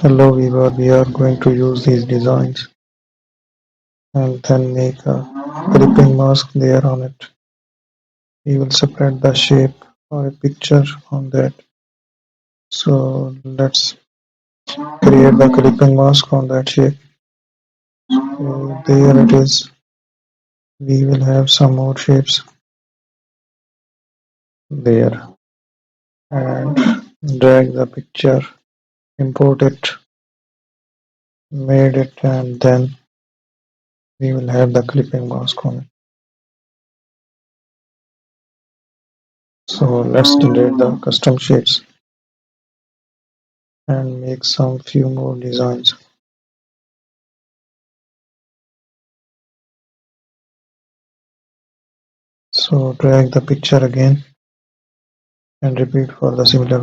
Hello viewer, we are going to use these designs and then make a clipping mask there on it. We will spread the shape or a picture on that. So let's create the clipping mask on that shape. So there it is. We will have some more shapes there and drag the picture, import it, made it, and then we will have the clipping mask on it. So let's delete the custom shapes and make some few more designs. So drag the picture again and repeat for the similar